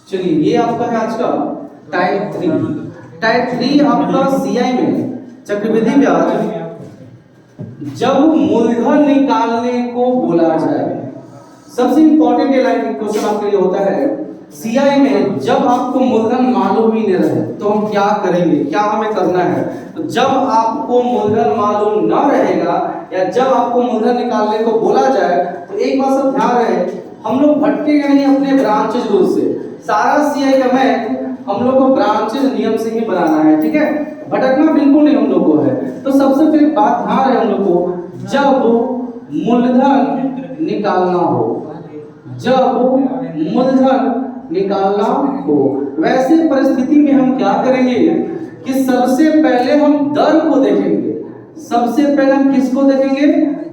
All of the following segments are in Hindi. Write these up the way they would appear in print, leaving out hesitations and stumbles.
चलिए ये आपका है आज का टाइप 3। टाइप 3 आपका सीआई में चक्रवृद्धि ब्याज जब मूलधन निकालने को बोला जाए। सबसे इंपॉर्टेंट ये लाइन क्वेश्चन आपके लिए होता है सीआई में, जब आपको मूलधन मालूम ही नहीं रहे तो हम क्या करेंगे, क्या हमें करना है। तो जब आपको मूलधन मालूम न रहेगा या जब आपको मूलधन निकालने को बोला जाए तो एक बात सब ध्यान रहे, हम लोग भटकेंगे नहीं अपने ब्रांचेज रूल से। सारा सीआई का मैथ हम लोग को ब्रांचेज नियम से ही बनाना है, ठीक है, भटकना बिल्कुल नहीं हम लोग को है। तो सबसे पहले बात ध्यान रहे हम लोग को, जब मूलधन निकालना हो, जब मूलधन निकालना हो, वैसे परिस्थिति में हम क्या करेंगे कि सबसे पहले हम दर को देखेंगे। सबसे पहले हम किसको देखेंगे,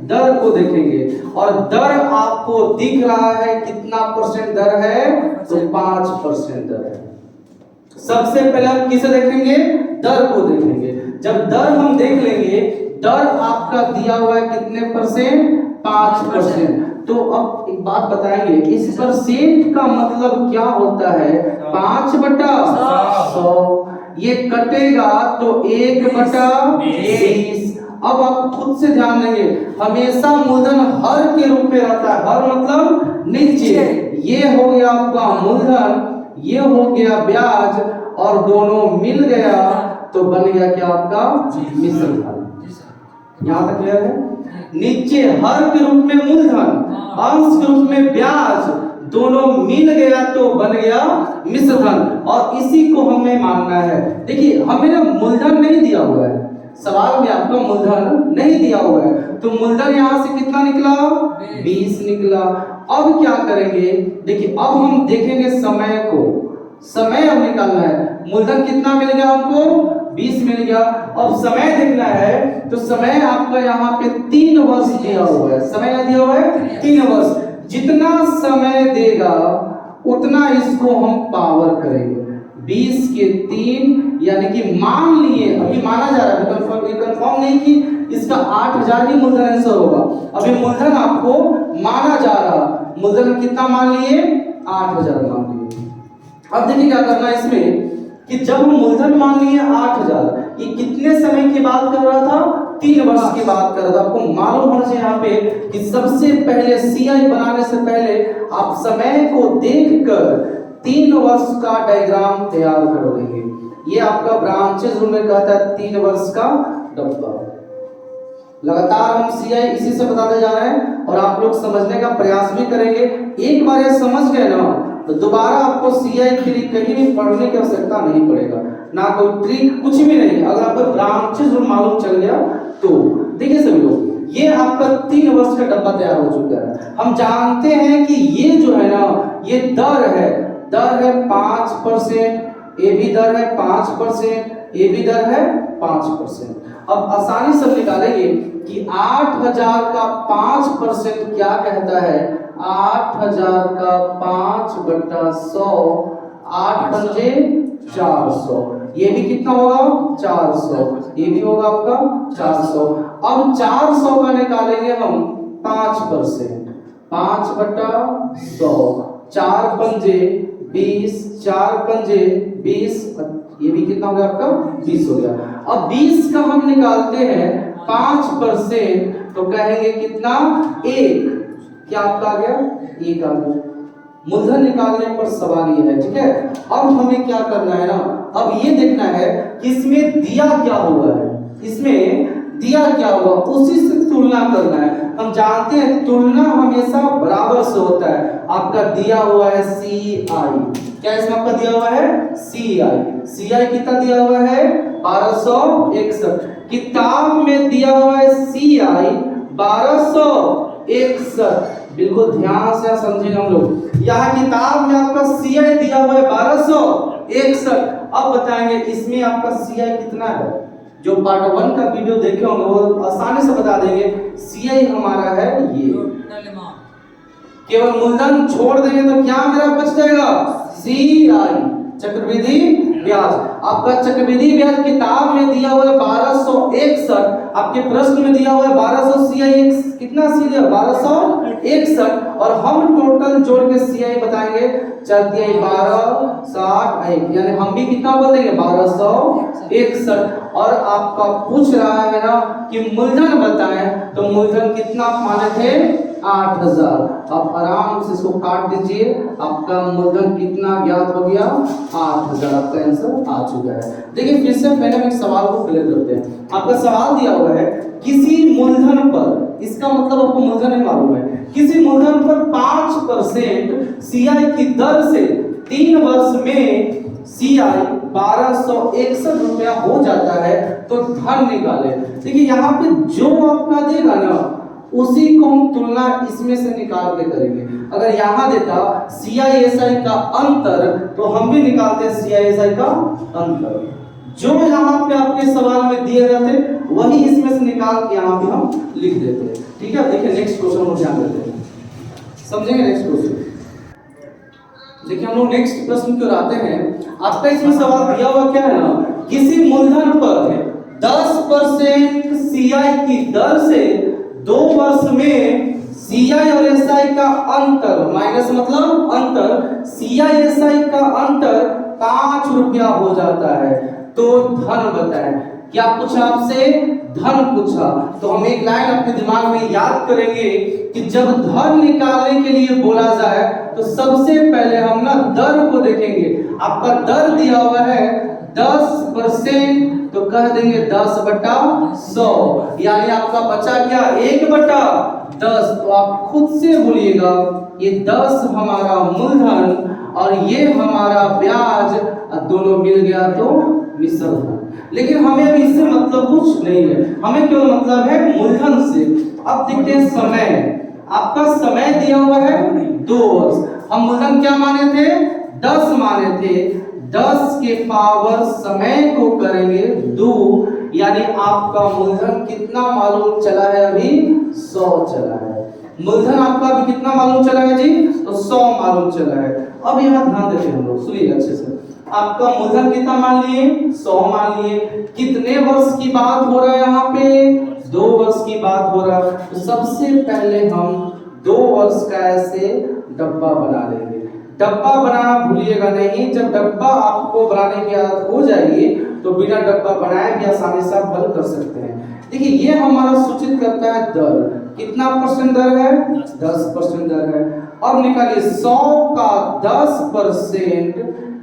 दर को देखेंगे। और दर आपको दिख रहा है कितना परसेंट दर है, तो 5% दर है। सबसे पहले हम किसे देखेंगे, दर को देखेंगे। जब दर हम देख लेंगे, दर आपका दिया हुआ है कितने परसेंट, 5%। तो अब एक बात बताएंगे, इस परसेंट का मतलब क्या होता है, 5/100। ये कटेगा तो 1/20। अब आप खुद से ध्यान देंगे, हमेशा मूलधन हर के रूप में रहता है। हर मतलब नीचे, ये हो गया आपका मूलधन, ये हो गया ब्याज, और दोनों मिल गया तो बन गया क्या आपका मिश्र धन। यहाँ तक क्लियर है। नीचे हर के रूप में मूलधन, अंश के रूप में ब्याज, दोनों मिल गया तो बन गया मिश्र धन। और इसी को हमें मानना है। देखिए हमें ना मूलधन नहीं दिया हुआ है, सवाल में आपका मूलधन नहीं दिया हुआ है, तो मूलधन यहाँ से कितना निकला, 20 निकला। अब क्या करेंगे, देखिए अब हम देखेंगे समय को, समय अब निकालना है। मूलधन कितना मिल गया हमको, 20 मिल गया। अब समय देखना है, तो समय आपका यहाँ पे 3 वर्ष दिया हुआ है। समय दिया हुआ है 3 वर्ष। जितना समय देगा उतना इसको हम पावर करेंगे। 20 के 3 यानी कि मान लिए, अभी माना जा रहा है, कंफर्म नहीं कि इसका 8000 ही मूलधन आंसर होगा। अभी मूलधन आपको माना जा रहा, मूलधन कितना मान लिए, 8000 मान लिए। अब देखिए क्या करना है इसमें कि जब हम मूलधन मान लिए 8000, ये कितने समय की बात कर रहा था, 3 वर्ष की बात कर रहा था। आपको मालूम होना चाहिए यहाँ पे कि सबसे पहले सीआई बनाने से पहले आप समय को देखकर 3 वर्ष का डायग्राम तैयार कर देंगे। ये आपका ब्रांचेज रूल में कहता है 3 वर्ष का डब्बा। लगातार हम सीआई इसी से बताते जा रहे हैं और आप लोग समझने का प्रयास भी करेंगे। एक बार ये समझ गए ना तो दोबारा आपको सीआई के लिए कहीं भी पढ़ने की आवश्यकता नहीं पड़ेगा, ना कोई ट्रिक, कुछ भी नहीं। अगर आपको ब्रांचेज रूल मालूम चल गया तो देखिए सभी लोग, ये आपका 3 वर्ष का डब्बा तैयार हो चुका है। हम जानते हैं कि ये जो है ना, ये दर है, दर है 5%, ये भी दर है 5%, ये भी दर है 5%। अब आसानी से निकालेंगे कि 8000 का 5% क्या कहता है, 8000 का 5/100, 8 पंजे 400, ये भी कितना होगा 400, ये भी होगा आपका 400। अब 400 का निकालेंगे हम 5%, 5/100, 4 पंजे 20, 4 पंजे 20, ये भी कितना हो गया आपका 20 हो गया। अब 20 का हम निकालते हैं 5%, तो कहेंगे कितना, 1, क्या आपका आ गया, 1 आ गया। मूलधन निकालने पर सवाल ये है, ठीक है। अब हमें क्या करना है ना, अब ये देखना है कि इसमें दिया क्या हुआ है, इसमें दिया क्या हुआ, उसी से तुलना करना है। हम जानते हैं तुलना हमेशा बराबर से होता है। आपका दिया हुआ है सीआई, क्या इसमें आपका दिया हुआ है सीआई, सीआई कितना दिया हुआ है 1261। किताब में दिया हुआ है सीआई 1261, बिल्कुल ध्यान से समझेंगे हम लोग। यहाँ किताब में आपका सीआई दिया हुआ है 1261। अब बताएंगे इसमें आपका सीआई कितना है। जो पार्ट 1 का वीडियो देखे होंगे वो आसानी से बता देंगे। सीआई हमारा है ये, केवल मूलधन छोड़ देंगे तो क्या मेरा बच जाएगा, सीआई, चक्रवृद्धि ब्याज। आपका चक्रवृद्धि ब्याज किताब में दिया हुआ है 1261, आपके प्रश्न में दिया हुआ है 1200 CI कितना सीधे 1261, और हम टोटल जोड़ के CI बताएंगे 4 दिया 12 60 1, यानी हम भी कितना बोल देंगे 1261। और आपका पूछ रहा है ना कि मूलधन बताएं, तो मूलधन कितना माने थे 8000। आप आराम से इसको काट दीजिए, आपका मूलधन कितना ज्ञात हो गया 8000, आपका आंसर आ चुका है। देखिए फिर से पहले हम एक सवाल को क्लियर करते हैं। आपका सवाल दिया हुआ है किसी मूलधन पर, इसका मतलब आपको मूलधन नहीं मालूम है, किसी मूलधन पर 5% CI की दर से 3 वर्ष में CI 1261 रुपया हो जाता है, तो धन निकाले। देखिए यहाँ पे जो आपका देगा ना उसी को हम तुलना इसमें से निकाल के करेंगे। अगर यहाँ देता CI/SI का अंतर, तो हम भी निकालते CI/SI का अंतर। जो यहाँ पे आपके सवाल में दिए रहते वही इसमें से निकाल के यहाँ पे हम लिख देते हैं। ठीक है, देखिए नेक्स्ट क्वेश्चन हम ध्यान देते हैं, समझेंगे नेक्स्ट क्वेश्चन। देखिए हम लोग नेक्स्ट प्रश्न की ओर आते हैं। आपका इसमें सवाल दिया हुआ क्या है ना, किसी मूलधन पर 10% CI की दर से 2 वर्ष में CI और SI का अंतर, माइनस मतलब अंतर, CI/SI का अंतर 5 रुपया हो जाता है, तो धन बताएं। क्या पूछा आपसे? धन पूछा। तो हम एक लाइन अपने दिमाग में याद करेंगे कि जब धन निकालने के लिए बोला जाए तो सबसे पहले हम ना दर को देखेंगे। आपका दर दिया हुआ है 10%, तो कह देंगे 10/100, यानी आपका बचा क्या 1/10। तो आप खुद से बोलिएगा ये 10 हमारा मूलधन और ये हमारा ब्याज, दोनों मिल गया तो मिश्र धन। लेकिन हमें अभी इससे मतलब कुछ नहीं है, हमें केवल मतलब है मूलधन से। अब देखते हैं समय। आपका समय दिया हुआ है 2 वर्ष, हम मूलधन क्या माने थे 10 माने थे, 10 के पावर समय को करेंगे 2, यानी आपका मूलधन कितना मालूम चला है अभी 100 चला है। मूलधन आपका अभी कितना मालूम चला है जी, तो 100 मालूम चला है। अब यहाँ ध्यान देते हैं हम लोग, सुनिए अच्छे से। आपका मूलधन कितना मान लिए 100 मान लिए, कितने वर्ष की बात हो रहा है यहाँ पे 2 वर्ष की बात हो रहा है। तो सबसे पहले हम 2 वर्ष का ऐसे डब्बा बना लेंगे। डब्बा बनाना भूलिएगा नहीं, जब डब्बा आपको बनाने की आदत हो जाएगी तो बिना डब्बा बनाए भी आसानी से आप हल कर सकते हैं। देखिए ये हमारा सूचित करता है दर, कितना % दर है 10% दर है। अब निकालिए 100 का 10%,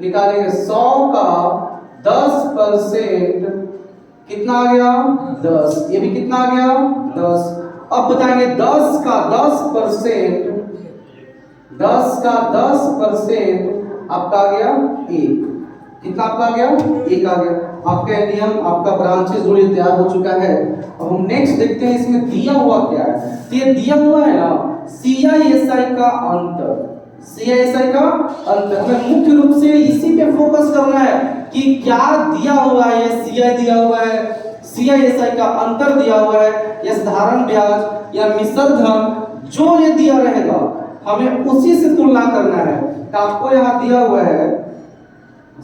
निकालेंगे 100 का 10%, कितना आ गया 10, ये भी कितना आ गया 10। अब बताएंगे 10 का 10%, 10 का 10% आपका आ गया 1, कितना आपका आ गया 1 आ गया। आपका नियम, आपका ब्रांचेस जोड़िए तैयार हो चुका है। अब हम नेक्स्ट देखते हैं इसमें दिया हुआ क्या है। तो ये दिया हुआ है ना CI/SI का अंतर, CI/SI का अंतर। हमें मुख्य रूप से इसी पे फोकस करना है कि क्या दिया हुआ है, CI दिया हुआ है, CI/SI का अंतर दिया हुआ है, या साधारण ब्याज या मिश्र धन, जो ये दिया रहेगा हमें उसी से तुलना करना है। तो आपको यहाँ दिया हुआ है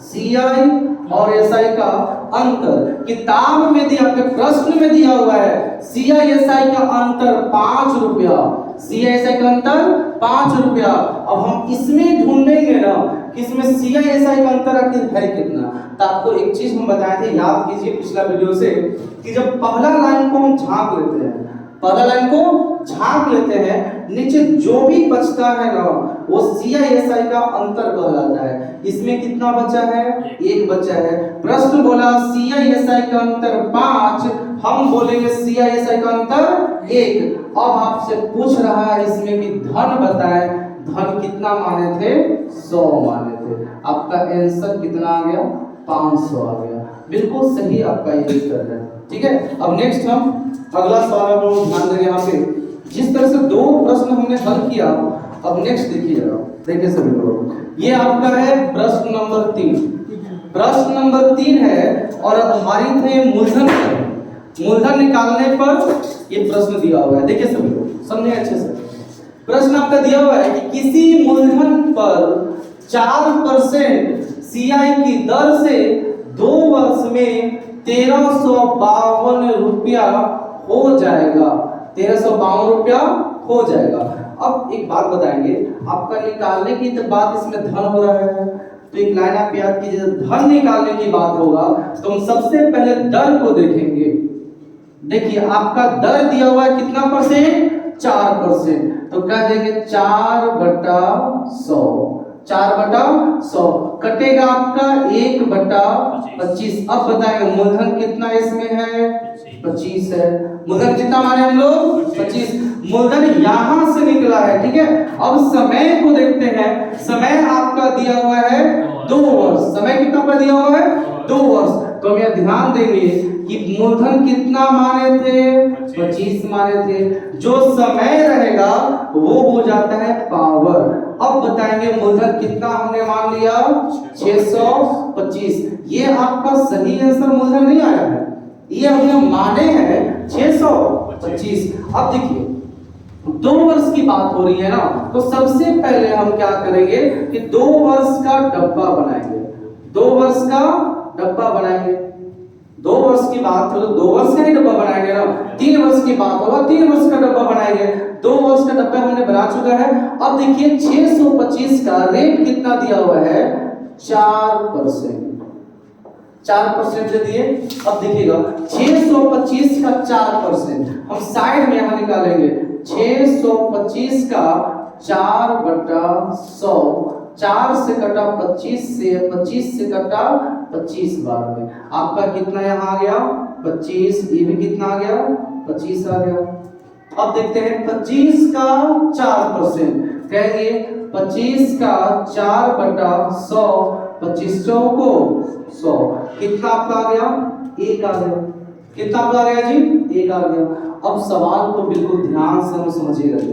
CI और SI का अंतर, किताब में दिया, आपके प्रश्न में दिया हुआ है CI/SI का अंतर 5 रुपया, CI/SI का अंतर 5 रुपया। अब हम इसमें ढूंढेंगे ना कि इसमें CI/SI का अंतर आखिर है कितना। तो आपको एक चीज हम बताए थे, याद कीजिए पिछला वीडियो से, कि जब पहला लाइन को हम झांक लेते हैं, पहला लाइन को झांक लेते हैं, नीचे जो भी बचता है ना वो CI/SI का अंतर कहलाता है। इसमें कितना बचा है 1 बचा है। प्रश्न बोला CI/SI का अंतर 5, हम बोलेंगे CI/SI का अंतर 1। अब आपसे पूछ रहा है इसमें कि धन बताएं, धन कितना माने थे 100 माने थे। आपका आंसर कितना आ गया 500 आ गया। बिल्कुल सही आपका ये उत्तर है। ठीक है, अब नेक्स्ट हम अगला सवाल आप लोग ध्यान देंगे। यहाँ पे जिस तरह से 2 प्रश्न हमने हल किया, अब नेक्स्ट देखिएगा, देखिए सभी लोग, ये आपका है प्रश्न नंबर 3। प्रश्न नंबर 3 है और आधारित है मूलधन पर। मूलधन निकालने पर ये प्रश्न दिया हुआ है, देखिए सभी लोग समझे अच्छे से। प्रश्न आपका दिया हुआ है कि किसी मूलधन पर 4% सीआई की दर से 2 वर्ष में 1352 रुपया हो जाएगा। 1352 रुपया हो जाएगा। अब एक बात बताएंगे, आपका निकालने की तो बात इसमें धन हो रहा है, तो एक लाइन आप याद कीजिए, धन निकालने की बात होगा तो हम सबसे पहले दर को देखेंगे। देखिए आपका दर दिया हुआ है कितना परसेंट? 4%। तो कह देंगे 4/100, 4/100 कटेगा आपका 1/25। अब बताएंगे मूलधन कितना इसमें है? 25 है। मूलधन कितना माने हम लोग? 25। मूलधन यहां से निकला है, ठीक है। अब समय को देखते हैं, समय आपका दिया हुआ है 2 वर्ष। समय कितना पर दिया हुआ है? 2 वर्ष। तो हम यह ध्यान देंगे कि मूलधन कितना माने थे? 25 माने थे। जो समय रहेगा वो हो जाता है पावर। अब बताएंगे मूलधन कितना हमने मान लिया? 625। ये आपका सही आंसर मूलधन नहीं आया है, ये हमने माने हैं 625। अब देखिए 2 वर्ष की बात हो रही है ना, तो सबसे पहले हम क्या करेंगे कि 2 वर्ष का डब्बा बनाएंगे। 2 वर्ष का डब्बा बनाएंगे। 2 वर्ष की बात हो तो 2 वर्ष का ही डब्बा बनाएंगे ना। 3 वर्ष की बात होगा 3 वर्ष का डब्बा बनाएंगे। 2 वर्ष का डब्बा हमने बना चुका है। अब देखिए 625 का रेट कितना दिया हुआ है? 4%। 4% दे दिए। अब देखिएगा 625 का 4% हम साइड में यहां निकालेंगे। 625 का 4/100, 4 से कटा 25 से, 25 से कटा 25 बार में आपका कितना यहाँ आ गया? 25। ये भी कितना आ गया? 25 आ गया। अब देखते हैं 25 का 4%, कहेंगे 25 का 4/100, 25 को 100, कितना आपका आ गया? 1 आ गया। कितना आपका आ गया जी? 1 आ गया। अब सवाल को बिल्कुल ध्यान से समझिएगा जी।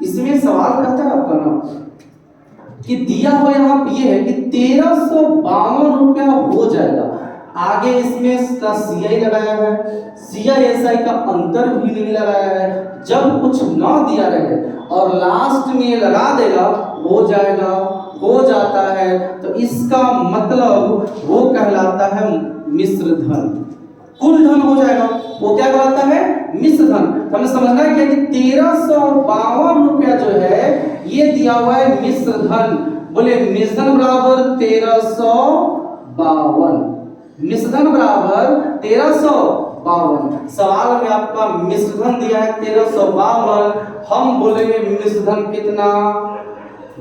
इसमें सवाल कहता है आपका ना कि दिया हुआ यहाँ ये है कि 1352 रुपया हो जाएगा। आगे इसमें सीआई लगाया है, सीआईएसआई का अंतर भी नहीं लगाया है। जब कुछ ना दिया रहे और लास्ट में लगा देगा हो जाएगा, हो जाता है, तो इसका मतलब वो कहलाता है मिश्र धन। कुल धन हो जाएगा, वो क्या कहलाता है? मिश्र धन। तो हमें समझना है कि 1352 रुपया जो है ये दिया हुआ है मिश्र धन। बोले मिश्र धन बराबर 1352, मिश्र धन बराबर 1352। सवाल में आपका मिश्र धन दिया है 1352। हम बोलेंगे मिश्र धन कितना?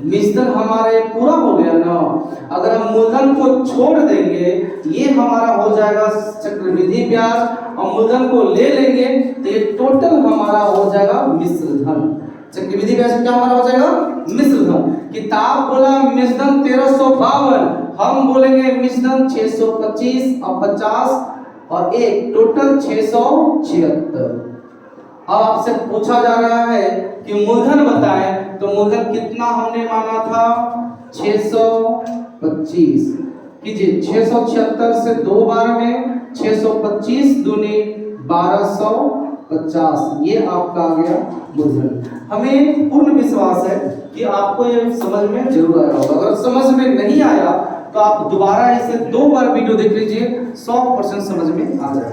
मिश्र धन हमारे पूरा हो गया ना। अगर हम मूलधन को छोड़ देंगे ये हमारा हो जाएगा चक्रवृद्धि ब्याज, और मूलधन को ले लेंगे तो ये टोटल हमारा हो जाएगा मिश्र धन। चक्रवृद्धि ब्याज क्या हमारा हो जाएगा? मिश्र धन। किताब बोला मिश्र धन 1352, हम बोलेंगे मिश्र धन 625 और 50 और 1 टोटल 676। अब आपसे पूछा जा रहा है कि मूलधन बताएं, तो मूलधन कितना हमने माना था? 625 कीजिए। 676 से 2 बार में 625 दूनी 1250, ये आपका आ गया मूलधन। हमें पूर्ण विश्वास है कि आपको ये समझ में जरूर आया होगा। अगर समझ में नहीं आया तो आप दोबारा इसे 2 बार वीडियो देख लीजिए, 100% समझ में आ जाएगा।